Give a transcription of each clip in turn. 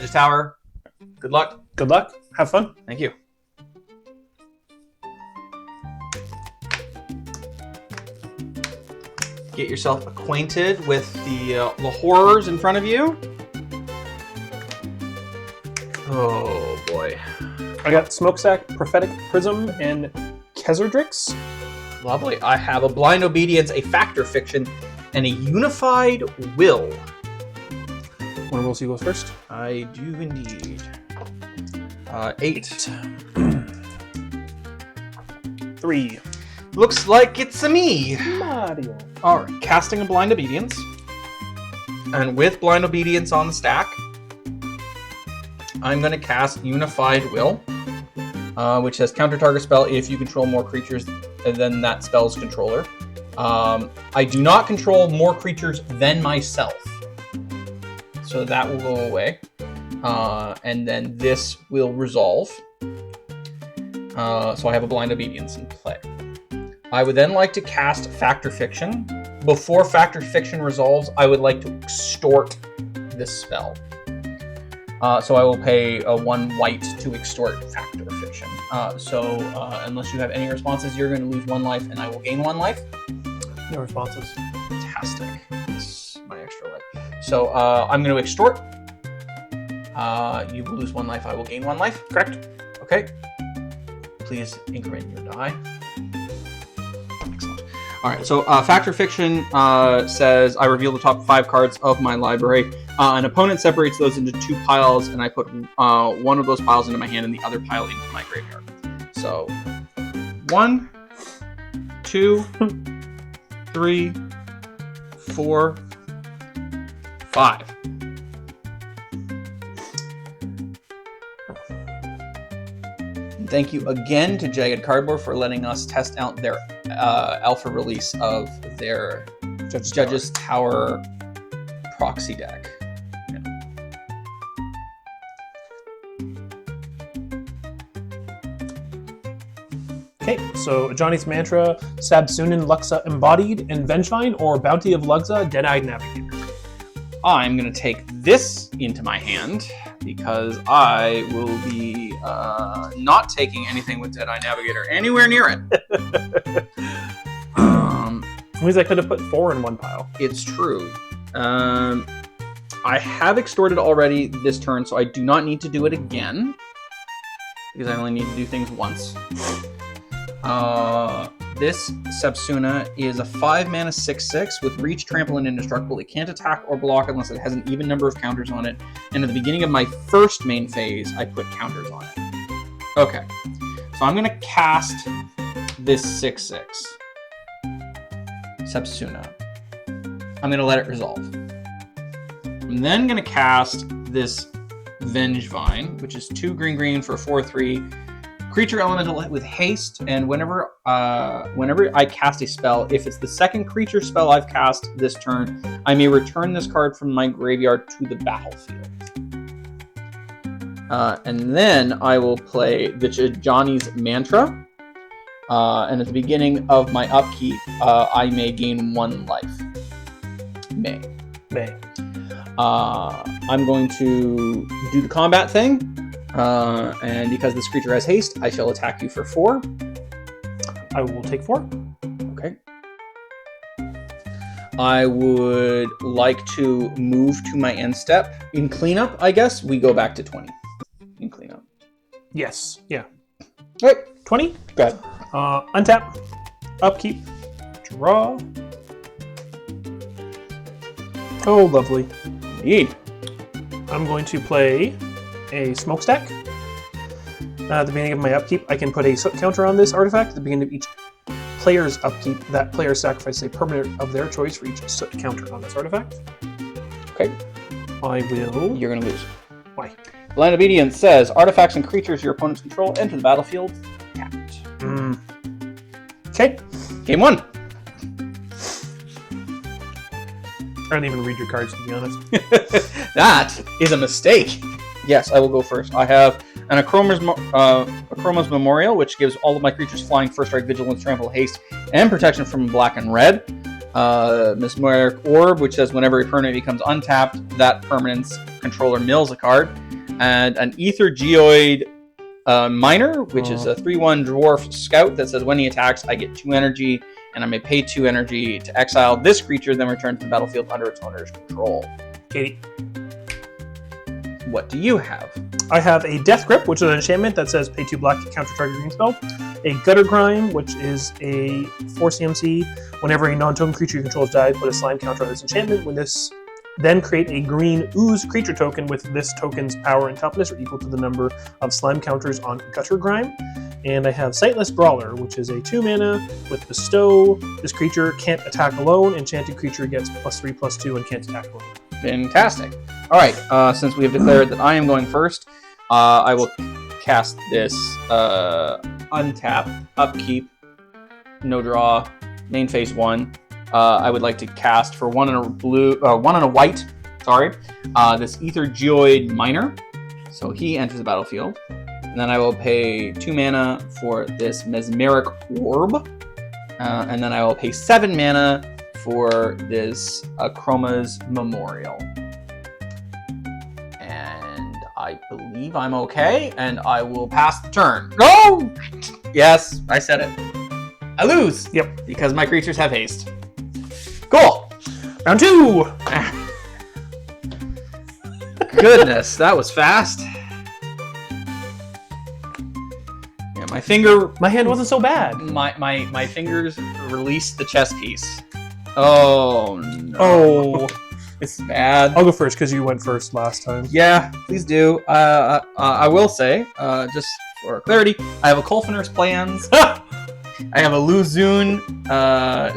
Judge's Tower. Good luck. Good luck. Have fun. Thank you. Get yourself acquainted with the horrors in front of you. Oh boy. I got Smokestack, Prophetic Prism, and Kezardrix. Lovely. I have a Blind Obedience, a Factor Fiction, and a Unified Will. One of you goes first. I do indeed. 8. 3. Looks like it's a me. Mario. Alright, casting a Blind Obedience. And with Blind Obedience on the stack, I'm going to cast Unified Will, which says counter target spell if you control more creatures than that spell's controller. I do not control more creatures than myself, so that will go away. And then this will resolve. So I have a Blind Obedience in play. I would then like to cast Factor Fiction. Before Factor Fiction resolves, I would like to extort this spell. So I will pay 1 white to extort Factor Fiction. Unless you have any responses, you're going to lose 1 life, and I will gain 1 life. No responses. Fantastic. This is my extra life. So I'm going to extort. You will lose 1 life. I will gain 1 life. Correct. Okay. Please increment your die. Excellent. All right. So Factor Fiction says I reveal the top 5 cards of my library. An opponent separates those into 2 piles, and I put one of those piles into my hand and the other pile into my graveyard. So 1, 2, 3, 4, 5. And thank you again to Jagged Cardboard for letting us test out their alpha release of their Judge's Tower Proxy deck. Okay, so Johnny's Mantra, Sabsunin Luxa Embodied, and Vengevine, or Bounty of Luxa, Dead-Eyed Navigator. I'm going to take this into my hand because I will be not taking anything with Dead-Eye Navigator anywhere near it. Means I could have put 4 in 1 pile. It's true. I have extorted already this turn, so I do not need to do it again because I only need to do things once. This Sabsuna is a 5-mana 6/6 with reach, trample, and indestructible. It can't attack or block unless it has an even number of counters on it. And at the beginning of my first main phase, I put counters on it. Okay, so I'm going to cast this 6/6 Sabsuna. I'm going to let it resolve. I'm then going to cast this Vengevine, which is 2 green for a 4/3. Creature elemental with haste, and whenever I cast a spell, if it's the second creature spell I've cast this turn, I may return this card from my graveyard to the battlefield. And then I will play the Johnny's Mantra, and at the beginning of my upkeep, I may gain 1 life. May. I'm going to do the combat thing. And because this creature has haste, I shall attack you for 4. I will take 4. Okay. I would like to move to my end step. In cleanup, I guess, we go back to 20. In cleanup. Yes. Yeah. All right. 20. Go ahead. Untap. Upkeep. Draw. Oh, lovely. Indeed. I'm going to play a Smokestack. At the beginning of my upkeep, I can put a soot counter on this artifact. At the beginning of each player's upkeep, that player sacrifices a permanent of their choice for each soot counter on this artifact. Okay. I will... You're going to lose. Why? Blind Obedience says, artifacts and creatures your opponents control enter the battlefield tapped. Okay. Game 1. I don't even read your cards, to be honest. That is a mistake. Yes, I will go first. I have an Akroma's Memorial, which gives all of my creatures flying, first strike, vigilance, trample, haste, and protection from black and red. Mesmeric Orb, which says whenever a permanent becomes untapped, that permanent's controller mills a card. and an Ether Geoid Miner, which is a 3/1 dwarf scout that says when he attacks, I get 2 energy, and I may pay 2 energy to exile this creature, then return to the battlefield under its owner's control. Katie. What do you have? I have a Death Grip, which is an enchantment that says pay 2 black to counter target green spell. A Gutter Grime, which is a 4 CMC. Whenever a non-token creature you control dies, put a slime counter on this enchantment. When this, then create a green ooze creature token with this token's power and toughness are equal to the number of slime counters on Gutter Grime. And I have Sightless Brawler, which is a 2 mana with Bestow. This creature can't attack alone. Enchanted creature gets +3/+2 and can't attack alone. Fantastic. All right, since we have declared that I am going first, I will cast this untap, upkeep, no draw, main phase 1. I would like to cast for 1 and a blue, 1 and a white. Sorry, this Ether Geoid Miner. So he enters the battlefield, and then I will pay 2 mana for this Mesmeric Orb, and then I will pay 7 mana for this Chroma's Memorial. And I believe I'm okay, and I will pass the turn. No! Yes, I said it. I lose. Yep. Because my creatures have haste. Cool. Round 2! Goodness, that was fast. Yeah, my hand wasn't so bad. My fingers released the chess piece. Oh no. Oh. It's bad. I'll go first because you went first last time. Yeah, please do. I will say, just for clarity, I have a Kolfiner's Plans. I have a Luzun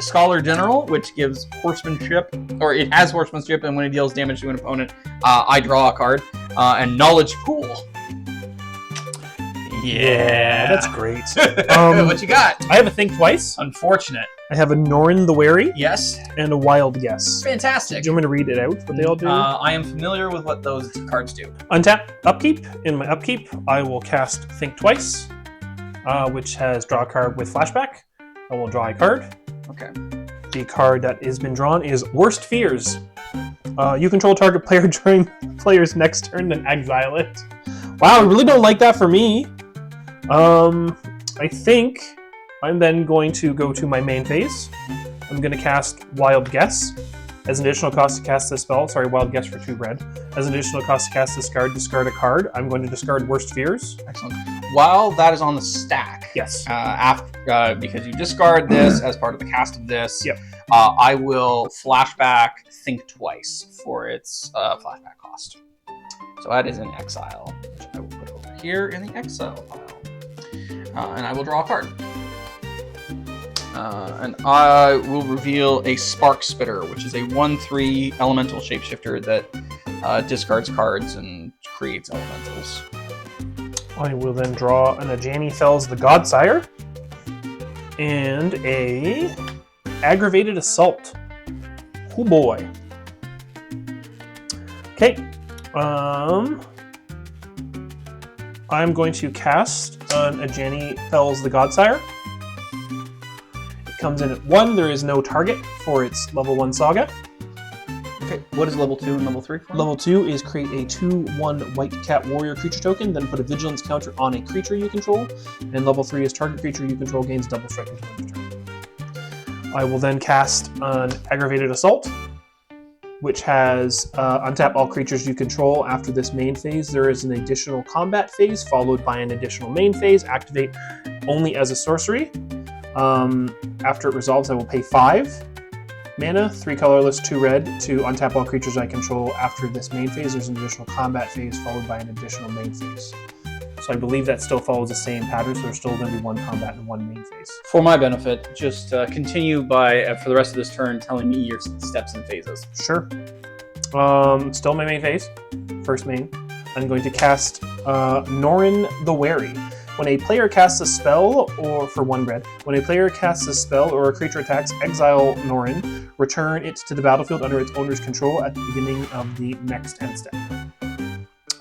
Scholar General, which gives horsemanship, or it has horsemanship, and when it deals damage to an opponent, I draw a card. And Knowledge Pool. Yeah, that's great. What you got? I have a Think Twice. Unfortunate. I have a Norin the Wary. Yes. And a Wild Guess. Fantastic. Do you want me to read it out, what they all do? I am familiar with what those cards do. Untap, upkeep. In my upkeep, I will cast Think Twice, which has draw a card with flashback. I will draw a card. Okay. The card that has been drawn is Worst Fears. You control target player during player's next turn, then exile it. Wow, I really don't like that for me. I think I'm then going to go to my main phase. I'm going to cast Wild Guess. As an additional cost to cast this spell, sorry, Wild Guess for 2 red. As an additional cost to cast this card, discard a card. I'm going to discard Worst Fears. Excellent. While that is on the stack, yes, because you discard this as part of the cast of this, yep. I will flashback Think Twice for its flashback cost. So that is in exile, which I will put over here in the exile pile. And I will draw a card. And I will reveal a Spark Spitter, which is a 1/3 elemental shapeshifter that discards cards and creates elementals. I will then draw an Ajani Fells the Godsire and a Aggravated Assault. Oh boy. Okay. I'm going to cast an Ajani Fells the Godsire. It comes in at 1. There is no target for its level 1 saga. Okay, what is level 2 and level 3 for? Level 2 is create a 2/1 White Cat Warrior creature token, then put a Vigilance counter on a creature you control. And level 3 is target creature you control gains double strike until end of turn. I will then cast an Aggravated Assault, which has untap all creatures you control. After this main phase, there is an additional combat phase, followed by an additional main phase. Activate only as a sorcery. After it resolves, I will pay 5 mana, 3 colorless, 2 red, to untap all creatures I control. After this main phase, there's an additional combat phase, followed by an additional main phase. So I believe that still follows the same pattern, so there's still going to be 1 combat and 1 main phase. For my benefit, just continue by, for the rest of this turn, telling me your steps and phases. Sure. Still my main phase. First main. I'm going to cast Norin the Wary. When a player casts a spell, or for 1 red, when a player casts a spell or a creature attacks, exile Norin, return it to the battlefield under its owner's control at the beginning of the next end step.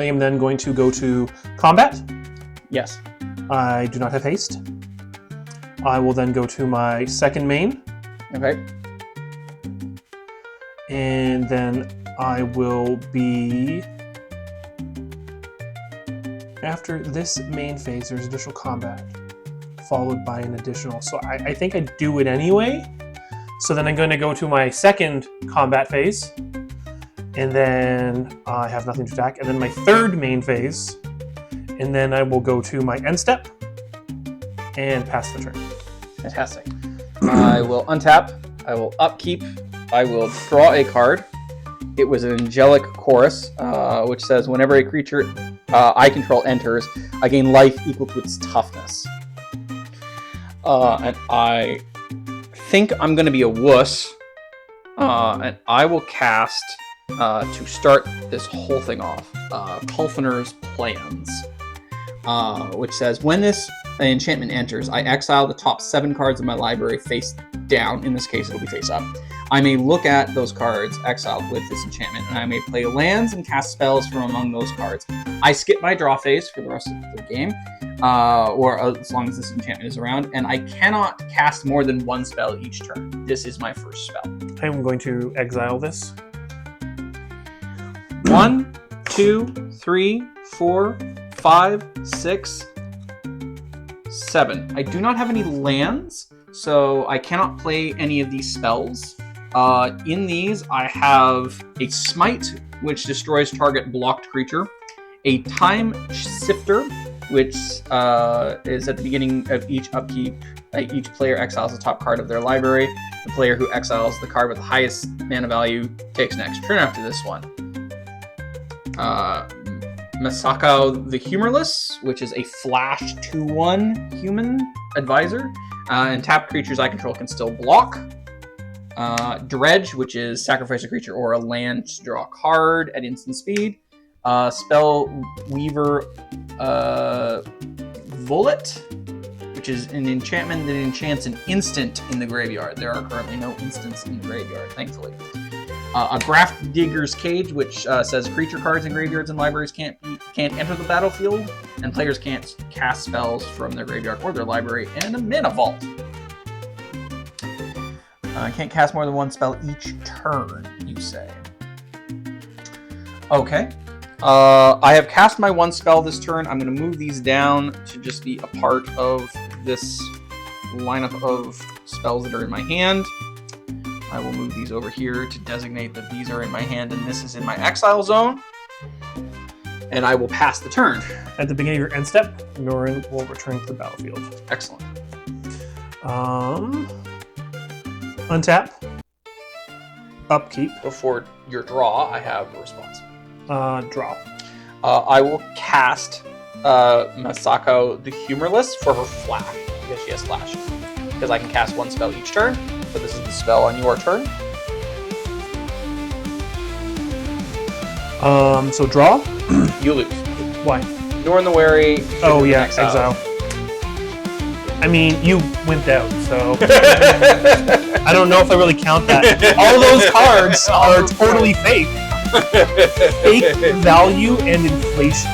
I am then going to go to combat. Yes. I do not have haste. I will then go to my second main. Okay. And then I will be After this main phase, there's additional combat, followed by an additional. So I think I do it anyway. So then I'm going to go to my second combat phase, and then I have nothing to attack, and then my third main phase, and then I will go to my end step and pass the turn. Fantastic. I will untap. I will upkeep. I will draw a card. It was an Angelic Chorus, which says whenever a creature I control enters, I gain life equal to its toughness. And I think I'm going to be a wuss, and I will cast, to start this whole thing off, Kulfiner's Plans, which says when this enchantment enters, I exile the top 7 cards of my library face down. In this case, it'll be face up. I may look at those cards exiled with this enchantment, and I may play lands and cast spells from among those cards. I skip my draw phase for the rest of the game, or as long as this enchantment is around, and I cannot cast more than 1 spell each turn. This is my first spell. I'm going to exile this. 1, 2, 3, 4, 5, 6, 7. I do not have any lands, so I cannot play any of these spells. In these, I have a Smite, which destroys target blocked creature, a Time Sifter, which is at the beginning of each upkeep. Each player exiles the top card of their library. The player who exiles the card with the highest mana value takes next turn after this one. Masako the Humorless, which is a flash 2/1 human advisor. And tapped creatures I control can still block. Dredge, which is sacrifice a creature or a land to draw a card at instant speed. Spell Weaver Volet, which is an enchantment that enchants an instant in the graveyard. There are currently no instants in the graveyard, thankfully. A Graft Digger's Cage, which says creature cards in graveyards and libraries can't enter the battlefield, and players can't cast spells from their graveyard or their library. And a Mana Vault. Can't cast more than 1 spell each turn, you say. Okay. I have cast my 1 spell this turn. I'm going to move these down to just be a part of this lineup of spells that are in my hand. I will move these over here to designate that these are in my hand and this is in my exile zone. And I will pass the turn. At the beginning of your end step, Norin will return to the battlefield. Excellent. Untap. Upkeep. Before your draw, I have a response. Draw. I will cast Masako the Humorless for her flash, because she has flash. Because I can cast 1 spell each turn, but this is the spell on your turn. So draw? You lose. Why? Norin the Wary. Oh yeah, exile. I mean, you went out, so I don't know if I really count that. All those cards are totally fake. Fake value and inflation.